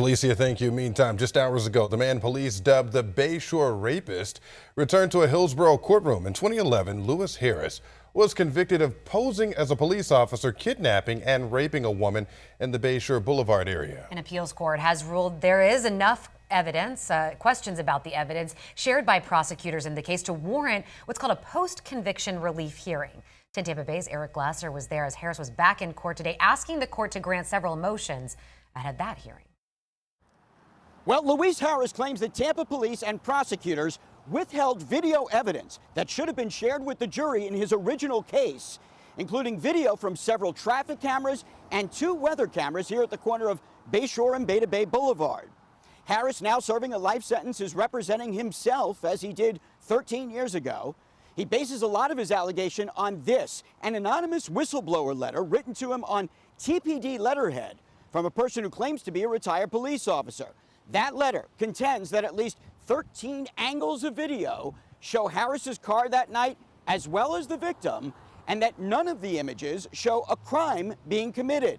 Alicia, thank you. Meantime, just hours ago, the man police dubbed the Bayshore Rapist returned to a Hillsborough courtroom. In 2011, Lewis Harris was convicted of posing as a police officer, kidnapping and raping a woman in the Bayshore Boulevard area. An appeals court has ruled there is enough evidence, questions about the evidence shared by prosecutors in the case to warrant what's called a post-conviction relief hearing. 10 Tampa Bay's Eric Glasser was there as Harris was back in court today, asking the court to grant several motions ahead of that hearing. Well, Louise Harris claims that Tampa police and prosecutors withheld video evidence that should have been shared with the jury in his original case, including video from several traffic cameras and 2 weather cameras here at the corner of Bayshore and Bay Boulevard. Harris, now serving a life sentence, is representing himself as he did 13 years ago. He bases a lot of his allegation on this, an anonymous whistleblower letter written to him on TPD letterhead from a person who claims to be a retired police officer. That letter contends that at least 13 angles of video show Harris's car that night as well as the victim, and that none of the images show a crime being committed.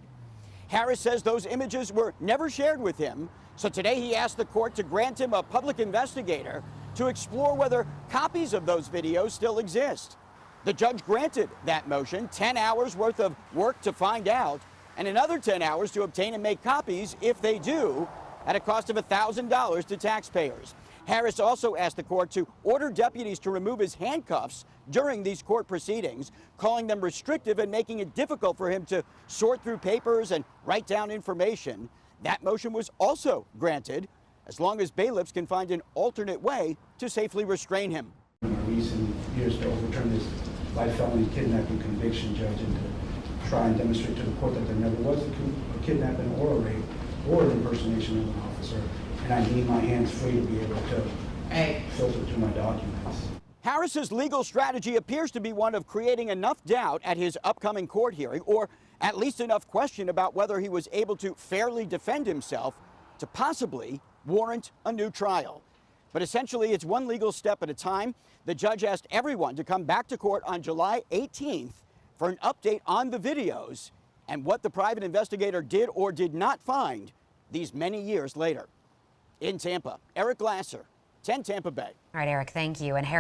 Harris says those images were never shared with him, so today he asked the court to grant him a public investigator to explore whether copies of those videos still exist. The judge granted that motion, 10 hours worth of work to find out, and another 10 hours to obtain and make copies if they do, at a cost of $1,000 to taxpayers. Harris also asked the court to order deputies to remove his handcuffs during these court proceedings, calling them restrictive and making it difficult for him to sort through papers and write down information. That motion was also granted, as long as bailiffs can find an alternate way to safely restrain him. In recent years, to overturn this life felony kidnapping conviction, judge, and to try and demonstrate to the court that there never was a kidnapping or a rape or an impersonation of an officer, and I need my hands free to be able to filter through my documents. Harris's legal strategy appears to be one of creating enough doubt at his upcoming court hearing, or at least enough question about whether he was able to fairly defend himself to possibly warrant a new trial. But essentially, it's one legal step at a time. The judge asked everyone to come back to court on July 18th for an update on the videos and what the private investigator did or did not find these many years later. In Tampa, Eric Glasser, 10 Tampa Bay. All right, Eric, thank you. And Harris